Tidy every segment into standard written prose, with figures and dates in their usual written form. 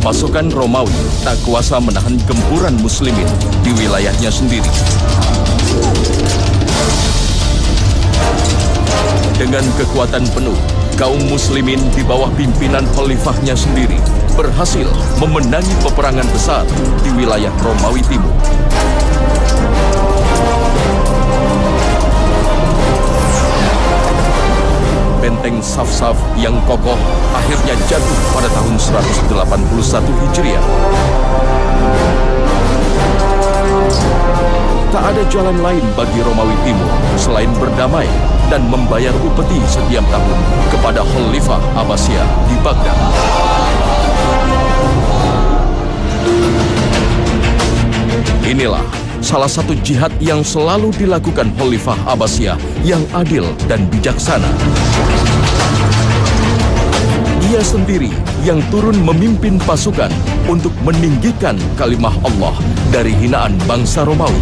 pasukan Romawi tak kuasa menahan gempuran muslimin di wilayahnya sendiri. Dengan kekuatan penuh, kaum muslimin di bawah pimpinan khalifahnya sendiri berhasil memenangi peperangan besar di wilayah Romawi Timur. Benteng Saf-Saf yang kokoh akhirnya jatuh pada tahun 181 Hijriah. Tak ada jalan lain bagi Romawi Timur selain berdamai dan membayar upeti setiap tahun kepada Khalifah Abbasiyah di Baghdad. Inilah salah satu jihad yang selalu dilakukan Khalifah Abbasiyah yang adil dan bijaksana. Ia sendiri yang turun memimpin pasukan untuk meninggikan kalimah Allah dari hinaan bangsa Romawi.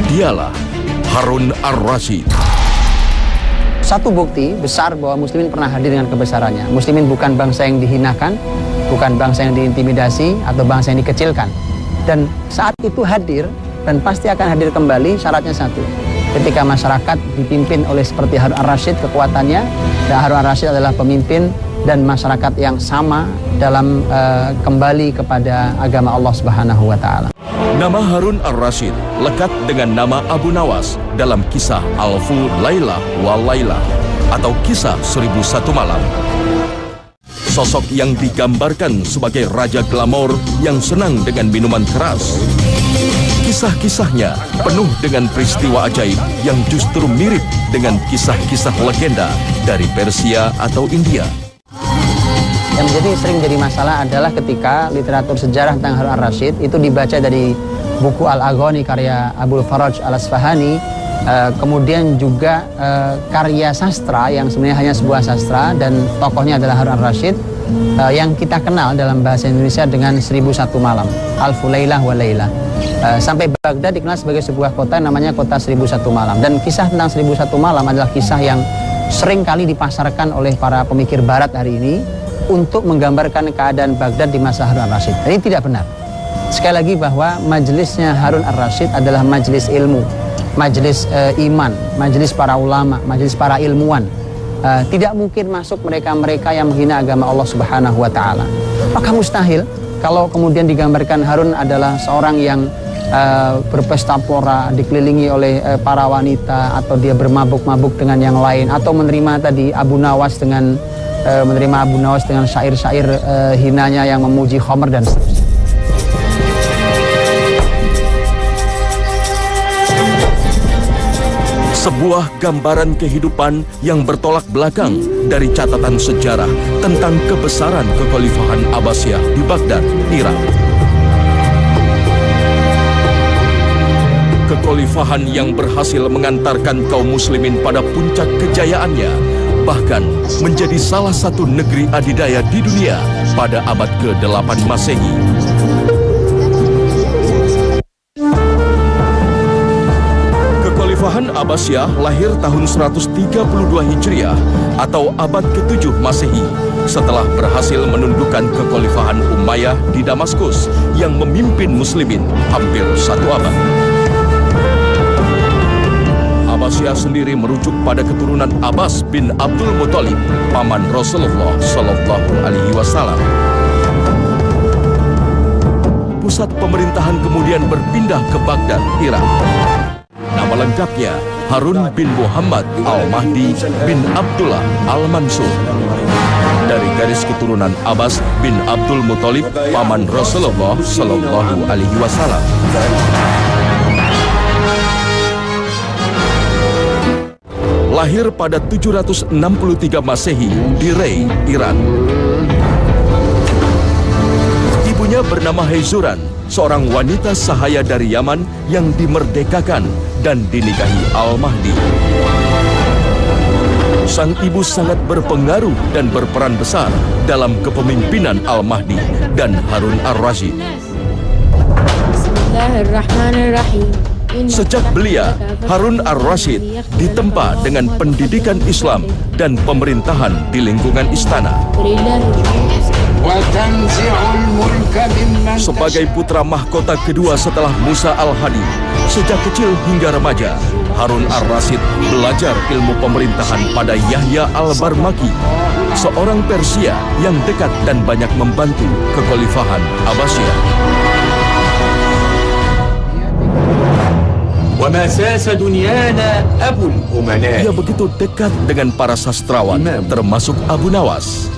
Dialah Harun Ar-Rasyid. Satu bukti besar bahwa muslimin pernah hadir dengan kebesarannya. Muslimin bukan bangsa yang dihinakan, bukan bangsa yang diintimidasi atau bangsa yang dikecilkan. Dan saat itu hadir dan pasti akan hadir kembali, syaratnya satu. Ketika masyarakat dipimpin oleh seperti Harun Ar-Rasyid kekuatannya, dan Harun Ar-Rasyid adalah pemimpin dan masyarakat yang sama dalam kembali kepada agama Allah Subhanahu wa Ta'ala. Nama Harun Ar-Rasyid lekat dengan nama Abu Nawas dalam kisah Alfu Lailah wa Lailah atau kisah 1001 malam. Sosok yang digambarkan sebagai raja glamor yang senang dengan minuman keras. Kisah-kisahnya penuh dengan peristiwa ajaib yang justru mirip dengan kisah-kisah legenda dari Persia atau India. Yang sering jadi masalah adalah ketika literatur sejarah tentang Harun Ar-Rasyid itu dibaca dari buku Al-Aghani karya Abul Faraj Al-Asfahani, kemudian juga karya sastra yang sebenarnya hanya sebuah sastra dan tokohnya adalah Harun Ar-Rasyid, yang kita kenal dalam bahasa Indonesia dengan 1001 malam, Alfu Lailah wa Lailah. Sampai Baghdad dikenal sebagai sebuah kota namanya kota 1001 malam, dan kisah tentang 1001 malam adalah kisah yang sering kali dipasarkan oleh para pemikir barat hari ini untuk menggambarkan keadaan Baghdad di masa Harun Ar-Rasyid. Ini tidak benar. Sekali lagi bahwa majelisnya Harun Ar-Rasyid adalah majelis ilmu, majelis iman, majelis para ulama, majelis para ilmuwan. Tidak mungkin masuk mereka-mereka yang menghina agama Allah Subhanahu wa Ta'ala. Maka mustahil kalau kemudian digambarkan Harun adalah seorang yang berpesta pora, dikelilingi oleh para wanita, atau dia bermabuk-mabuk dengan yang lain, atau menerima tadi Abu Nawas dengan syair-syair hinanya yang memuji khamr dan seterusnya. Sebuah gambaran kehidupan yang bertolak belakang dari catatan sejarah tentang kebesaran kekhalifahan Abbasiyah di Baghdad, Irak. Kekhalifahan yang berhasil mengantarkan kaum muslimin pada puncak kejayaannya, bahkan menjadi salah satu negeri adidaya di dunia pada abad ke-8 Masehi. Kekhalifahan Abbasiyah lahir tahun 132 Hijriah atau abad ke-7 Masehi setelah berhasil menundukkan kekhalifahan Umayyah di Damaskus yang memimpin muslimin hampir satu abad. Abbasiyah sendiri merujuk pada keturunan Abbas bin Abdul Muthalib, paman Rasulullah Shallallahu Alaihi Wasallam. Pusat pemerintahan kemudian berpindah ke Baghdad, Irak. Nama lengkapnya Harun bin Muhammad Al-Mahdi bin Abdullah Al-Mansur. Dari garis keturunan Abbas bin Abdul Muthalib, paman Rasulullah Shallallahu Alaihi Wasallam. Lahir pada 763 Masehi di Rey, Iran. Ibunya bernama Heizuran, seorang wanita sahaya dari Yaman yang dimerdekakan dan dinikahi Al-Mahdi. Sang ibu sangat berpengaruh dan berperan besar dalam kepemimpinan Al-Mahdi dan Harun Ar-Rasyid. Bismillahirrahmanirrahim. Sejak belia, Harun ar-Rasyid ditempa dengan pendidikan Islam dan pemerintahan di lingkungan istana. Sebagai putra mahkota kedua setelah Musa al-Hadi, sejak kecil hingga remaja, Harun ar-Rasyid belajar ilmu pemerintahan pada Yahya al-Barmaki, seorang Persia yang dekat dan banyak membantu kekhalifahan Abbasiyah. Ia begitu dekat dengan para sastrawan, termasuk Abu Nawas.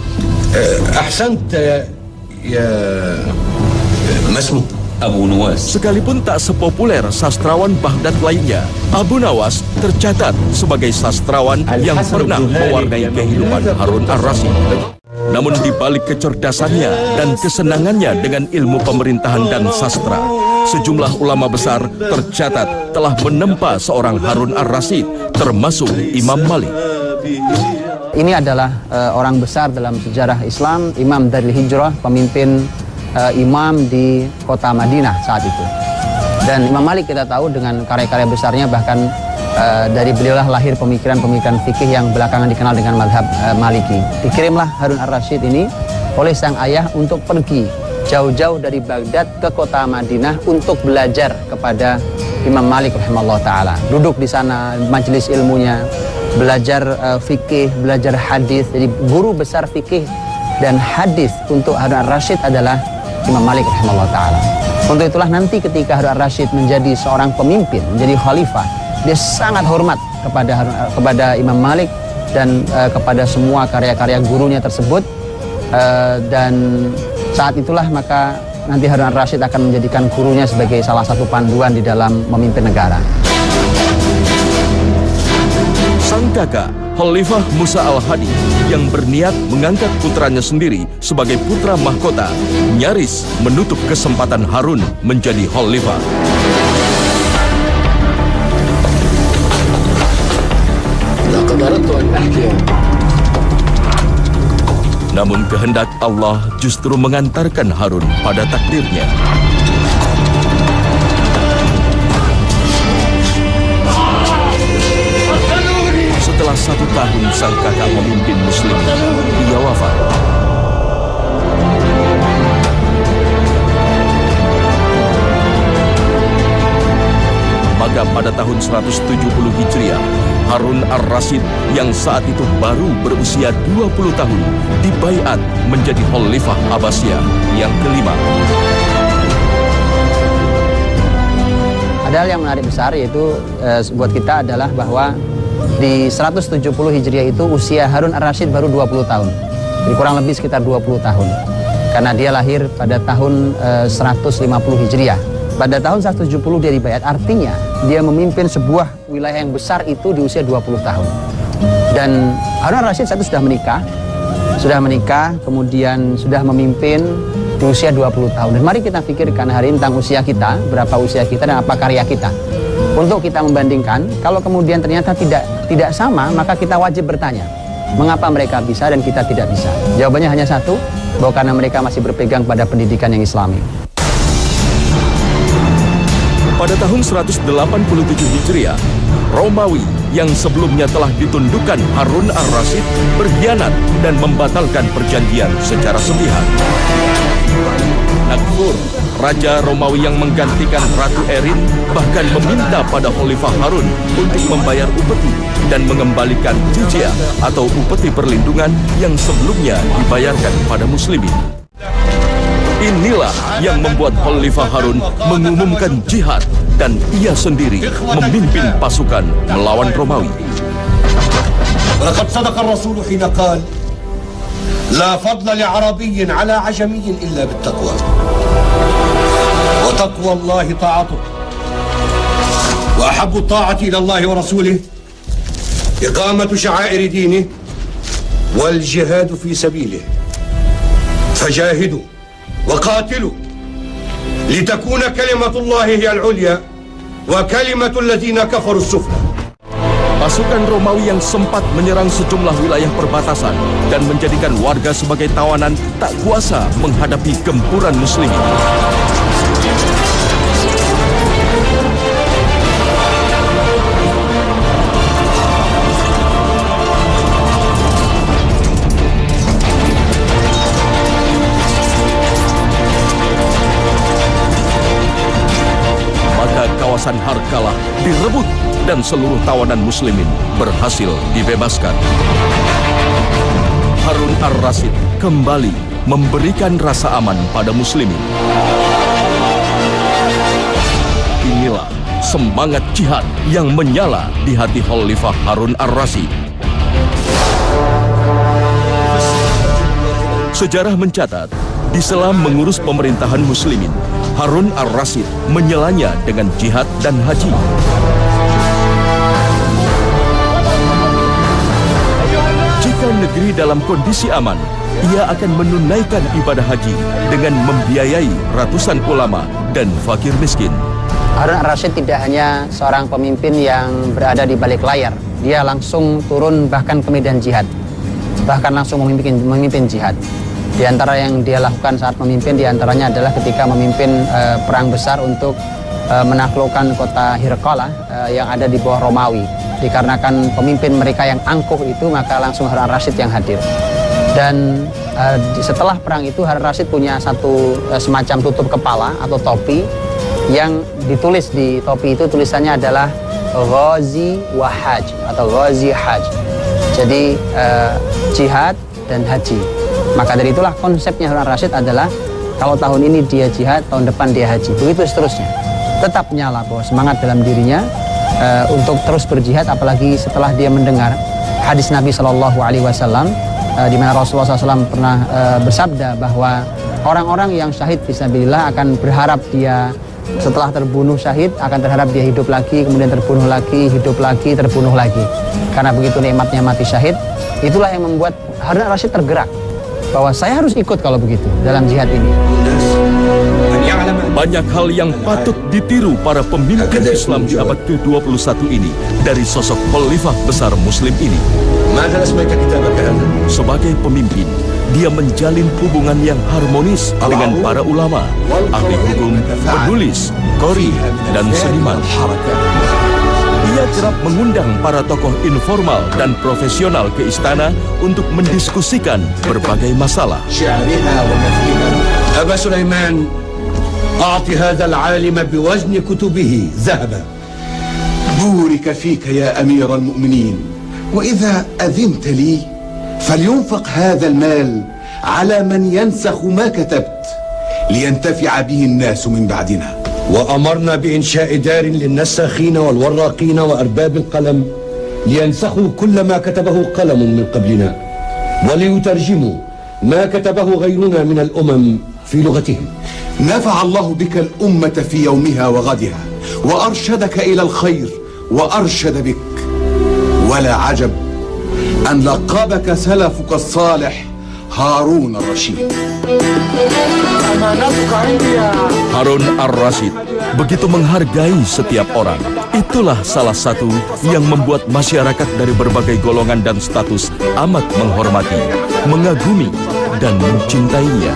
Abu Nawas. Sekalipun tak sepopuler sastrawan Baghdad lainnya, Abu Nawas tercatat sebagai sastrawan yang pernah mewarnai kehidupan Harun ar-Rasyid. Namun di balik kecerdasannya dan kesenangannya dengan ilmu pemerintahan dan sastra, sejumlah ulama besar tercatat telah menempa seorang Harun ar-Rasyid, termasuk Imam Malik. Ini adalah orang besar dalam sejarah Islam, Imam Daril Hijrah, pemimpin imam di kota Madinah saat itu. Dan Imam Malik kita tahu dengan karya-karya besarnya, bahkan dari beliaulah lahir pemikiran-pemikiran fikih yang belakangan dikenal dengan mazhab Maliki. Dikirimlah Harun ar-Rasyid ini oleh sang ayah untuk pergi jauh-jauh dari Baghdad ke kota Madinah untuk belajar kepada Imam Malik rahimahullah ta'ala. Duduk di sana, majelis ilmunya, belajar fikih, belajar hadis. Jadi guru besar fikih dan hadis untuk Harun ar-Rasyid adalah Imam Malik rahimahullah ta'ala. Untuk itulah nanti ketika Harun ar-Rasyid menjadi seorang pemimpin, menjadi khalifah, dia sangat hormat kepada Imam Malik dan kepada semua karya-karya gurunya tersebut. Dan saat itulah maka nanti Harun ar-Rasyid akan menjadikan gurunya sebagai salah satu panduan di dalam memimpin negara. Sang kakak, Khalifah Musa al-Hadi, yang berniat mengangkat putranya sendiri sebagai putra mahkota, nyaris menutup kesempatan Harun menjadi khalifah. Namun kehendak Allah justru mengantarkan Harun pada takdirnya. Setelah 1 tahun sang kakak memimpin muslim, ia wafat. Maka pada tahun 170 Hijriah, Harun ar-Rasyid yang saat itu baru berusia 20 tahun dibaiat menjadi Khalifah Abbasiyah yang kelima. Ada hal yang menarik besar yaitu buat kita adalah bahwa di 170 Hijriah itu usia Harun ar-Rasyid baru 20 tahun. Jadi kurang lebih sekitar 20 tahun. Karena dia lahir pada tahun 150 Hijriah. Pada tahun 170 dia dibaiat, artinya dia memimpin sebuah wilayah yang besar itu di usia 20 tahun. Dan Harun ar-Rasyid saat itu sudah menikah, kemudian sudah memimpin di usia 20 tahun. Dan mari kita pikirkan hari ini tentang usia kita, berapa usia kita dan apa karya kita. Untuk kita membandingkan, kalau kemudian ternyata tidak sama, maka kita wajib bertanya, mengapa mereka bisa dan kita tidak bisa? Jawabannya hanya satu, bahwa karena mereka masih berpegang pada pendidikan yang Islami. Pada tahun 187 Hijriah, Romawi yang sebelumnya telah ditundukkan Harun ar-Rasyid berkhianat dan membatalkan perjanjian secara sepihak. Nakfur, raja Romawi yang menggantikan Ratu Erin, bahkan meminta pada Khalifah Harun untuk membayar upeti dan mengembalikan jizyah atau upeti perlindungan yang sebelumnya dibayarkan pada muslimin. Inilah yang membuat Khalifah Harun mengumumkan jihad dan ia sendiri memimpin pasukan melawan Romawi. Laqad sadaqa ar-rasul hina qala la fadla li'arabiyyin 'ala 'ajamiyyin illa bit-taqwa. Wa taqwa Allah ta'atuh. Wa ahabbu at-ta'ati ila Allah wa rasulih iqamatu sha'air dinih wal jihad fi sabilih. Fajahidu وقاتلوا لتكون كلمة الله هي العليا وكلمة الذين كفروا السفلى. Pasukan Romawi yang sempat menyerang sejumlah wilayah perbatasan dan menjadikan warga sebagai tawanan tak kuasa menghadapi gempuran muslimin. seluruh tawanan muslimin berhasil dibebaskan. Harun ar-Rasyid kembali memberikan rasa aman pada muslimin. Inilah semangat jihad yang menyala di hati Khalifah Harun ar-Rasyid. Sejarah mencatat, di sela mengurus pemerintahan muslimin, Harun ar-Rasyid menyelanya dengan jihad dan haji. Jika negeri dalam kondisi aman, ia akan menunaikan ibadah haji dengan membiayai ratusan ulama dan fakir miskin. Harun ar-Rasyid tidak hanya seorang pemimpin yang berada di balik layar. Dia langsung turun bahkan ke medan jihad. Bahkan langsung memimpin jihad. Di antara yang dia lakukan saat memimpin, di antaranya adalah ketika memimpin perang besar untuk menaklukkan kota Hirqalah yang ada di bawah Romawi. Dikarenakan pemimpin mereka yang angkuh itu, maka langsung Harun ar-Rasyid yang hadir. Dan setelah perang itu Harun ar-Rasyid punya satu semacam tutup kepala atau topi yang ditulis di topi itu tulisannya adalah Ghazi wa Hajj atau Ghazi Hajj. Jadi jihad dan haji. Maka dari itulah konsepnya Harun ar-Rasyid adalah kalau tahun ini dia jihad, tahun depan dia haji. Begitu seterusnya. Tetap nyala bahwa semangat dalam dirinya untuk terus berjihad, apalagi setelah dia mendengar hadis Nabi SAW di mana Rasulullah SAW pernah bersabda bahwa orang-orang yang syahid fisabilillah akan berharap dia setelah terbunuh syahid akan terharap dia hidup lagi, kemudian terbunuh lagi, hidup lagi, terbunuh lagi. Karena begitu nikmatnya mati syahid. Itulah yang membuat Harun ar-Rasyid tergerak bahwa saya harus ikut kalau begitu dalam jihad ini. Banyak hal yang patut ditiru para pemimpin Islam di abad ke-21 ini dari sosok khalifah besar muslim ini. Sebagai pemimpin, dia menjalin hubungan yang harmonis dengan para ulama, ahli hukum, penulis, qori, dan seniman. Ia kerap mengundang para tokoh informal dan profesional ke istana untuk mendiskusikan berbagai masalah. Aba Sulaiman, أعطي هذا العالم بوزن كتبه ذهبا. بورك فيك يا أمير المؤمنين، وإذا أذنت لي فلينفق هذا المال على من ينسخ ما كتبت لينتفع به الناس من بعدنا. وأمرنا بإنشاء دار للنساخين والوراقين وأرباب القلم لينسخوا كل ما كتبه قلم من قبلنا وليترجموا ما كتبه غيرنا من الأمم في لغتهم. نفع الله بك الأمة في يومها وغدها وأرشدك إلى الخير وأرشد بك، ولا عجب أن لقبك سلفك الصالح هارون الرشيد. Harun ar-Rasyid begitu menghargai setiap orang. Itulah salah satu yang membuat masyarakat dari berbagai golongan dan status amat menghormati, mengagumi, dan mencintainya.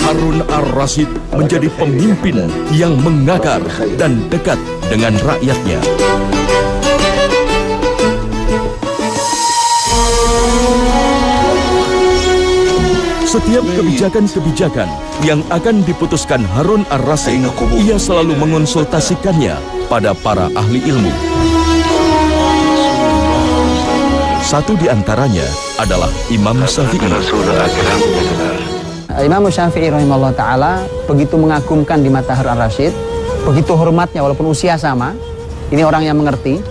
Harun ar-Rasyid menjadi pemimpin yang mengakar dan dekat dengan rakyatnya. Setiap kebijakan-kebijakan yang akan diputuskan Harun ar-Rasyid, ia selalu mengonsultasikannya pada para ahli ilmu. Satu di antaranya adalah Imam Syafi'i. Imam Syafi'i rahimahullah ta'ala begitu mengagumkan di mata Harun ar-Rasyid, begitu hormatnya walaupun usia sama. Ini orang yang mengerti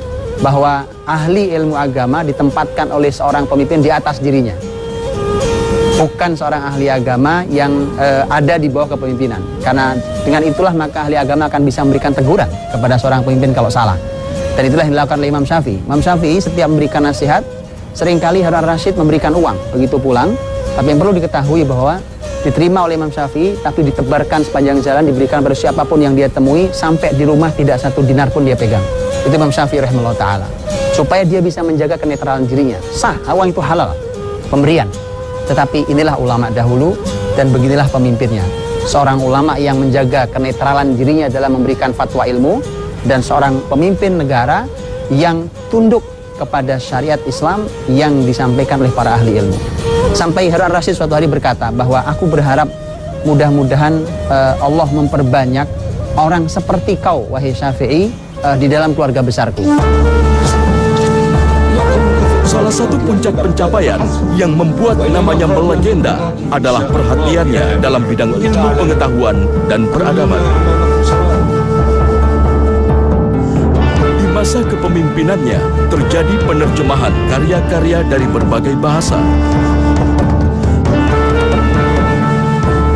bahwa ahli ilmu agama ditempatkan oleh seorang pemimpin di atas dirinya, bukan seorang ahli agama yang ada di bawah kepemimpinan. Karena dengan itulah maka ahli agama akan bisa memberikan teguran kepada seorang pemimpin kalau salah. Dan itulah yang dilakukan oleh Imam Syafi'i. Imam Syafi'i setiap memberikan nasihat, seringkali Harun ar-Rasyid memberikan uang begitu pulang. Tapi yang perlu diketahui bahwa diterima oleh Imam Syafi'i, tapi ditebarkan sepanjang jalan, diberikan pada siapapun yang dia temui, sampai di rumah tidak satu dinar pun dia pegang. Itu Imam Syafi'i rahimahullah ta'ala. Supaya dia bisa menjaga kenetralan dirinya. Sah, uang itu halal, pemberian. Tetapi inilah ulama dahulu dan beginilah pemimpinnya. Seorang ulama yang menjaga kenetralan dirinya dalam memberikan fatwa ilmu, dan seorang pemimpin negara yang tunduk kepada syariat Islam yang disampaikan oleh para ahli ilmu. Sampai Harun ar-Rasyid suatu hari berkata bahwa aku berharap mudah-mudahan Allah memperbanyak orang seperti kau, wahai Syafi'i, di dalam keluarga besarku. Salah satu puncak pencapaian yang membuat namanya melegenda adalah perhatiannya dalam bidang ilmu pengetahuan dan peradaban. Di masa kepemimpinannya terjadi penerjemahan karya-karya dari berbagai bahasa.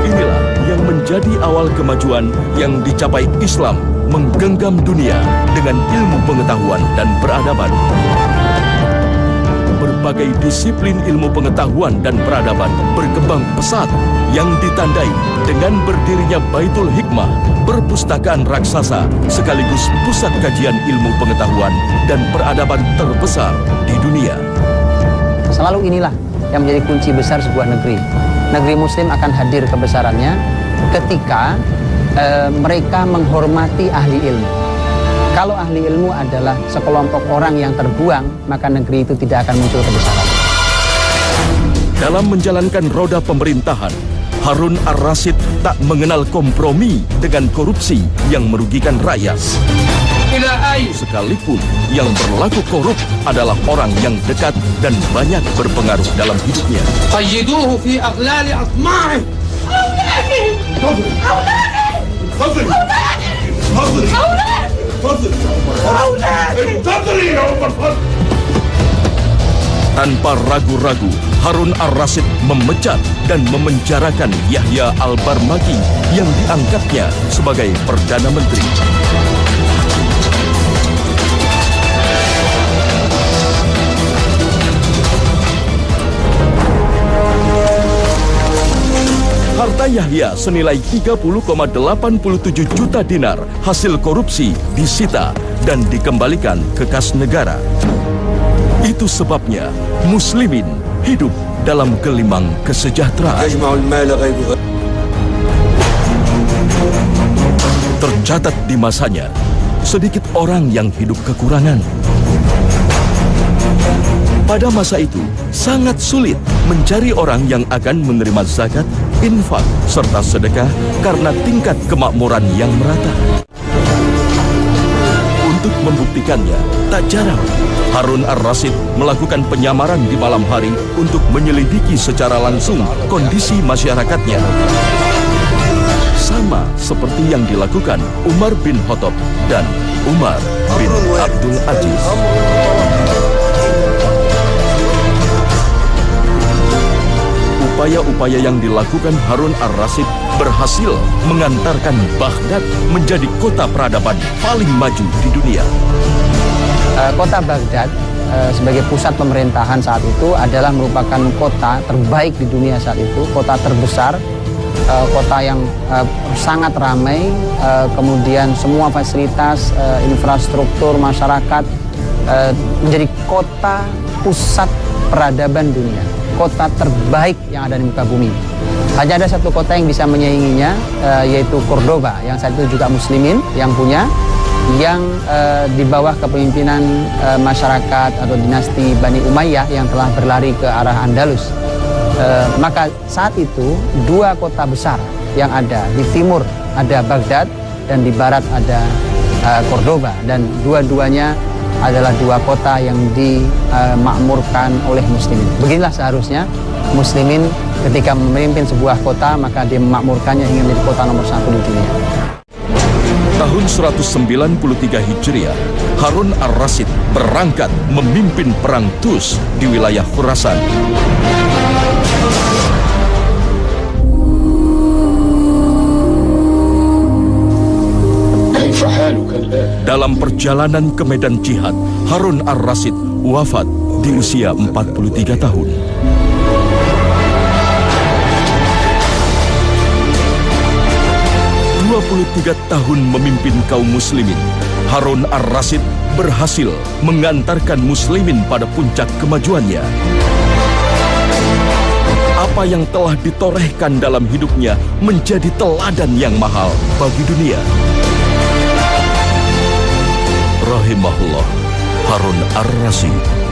Inilah yang menjadi awal kemajuan yang dicapai Islam menggenggam dunia dengan ilmu pengetahuan dan peradaban. Berbagai disiplin ilmu pengetahuan dan peradaban berkembang pesat yang ditandai dengan berdirinya Baitul Hikmah, perpustakaan raksasa sekaligus pusat kajian ilmu pengetahuan dan peradaban terbesar di dunia. Selalu inilah yang menjadi kunci besar sebuah negeri. Negeri muslim akan hadir kebesarannya ketika mereka menghormati ahli ilmu. Kalau ahli ilmu adalah sekelompok orang yang terbuang, maka negeri itu tidak akan muncul kebesaran. Dalam menjalankan roda pemerintahan, Harun ar-Rasyid tak mengenal kompromi dengan korupsi yang merugikan rakyat. Sekalipun yang berlaku korup adalah orang yang dekat dan banyak berpengaruh dalam hidupnya. قيدوه في أغلال أطماعه. أولادي أولادي أولادي. Tanpa ragu-ragu, Harun ar-Rasyid memecat dan memenjarakan Yahya al-Barmaki yang diangkatnya sebagai Perdana Menteri. Harta Yahya senilai 30,87 juta dinar hasil korupsi disita dan dikembalikan ke kas negara. Itu sebabnya muslimin hidup dalam gelimang kesejahteraan. Tercatat di masanya, sedikit orang yang hidup kekurangan. Pada masa itu, sangat sulit mencari orang yang akan menerima zakat, infak, serta sedekah karena tingkat kemakmuran yang merata. Untuk membuktikannya, tak jarang Harun ar-Rasyid melakukan penyamaran di malam hari untuk menyelidiki secara langsung kondisi masyarakatnya. Sama seperti yang dilakukan Umar bin Khattab dan Umar bin Abdul Aziz. Upaya-upaya yang dilakukan Harun ar-Rasyid berhasil mengantarkan Baghdad menjadi kota peradaban paling maju di dunia. Kota Baghdad sebagai pusat pemerintahan saat itu adalah merupakan kota terbaik di dunia saat itu, kota terbesar, kota yang sangat ramai, kemudian semua fasilitas, infrastruktur masyarakat, menjadi kota pusat peradaban dunia, kota terbaik yang ada di muka bumi. Hanya ada satu kota yang bisa menyainginya, yaitu Cordoba, yang saat itu juga muslimin yang punya, yang di bawah kepemimpinan masyarakat atau dinasti Bani Umayyah yang telah berlari ke arah Andalus. Maka saat itu dua kota besar yang ada, di timur ada Baghdad dan di barat ada Cordoba, dan dua-duanya adalah dua kota yang dimakmurkan oleh muslimin. Beginilah seharusnya muslimin ketika memimpin sebuah kota, maka dia memakmurkannya hingga menjadi kota nomor 1 di dunia. Tahun 193 Hijriah, Harun ar-Rasyid berangkat memimpin perang Tus di wilayah Khurasan. Dalam perjalanan ke medan jihad, Harun ar-Rasyid wafat di usia 43 tahun. Tiga tahun memimpin kaum muslimin, Harun ar-Rasyid berhasil mengantarkan muslimin pada puncak kemajuannya. Apa yang telah ditorehkan dalam hidupnya menjadi teladan yang mahal bagi dunia. Rahimahullah Harun ar-Rasyid.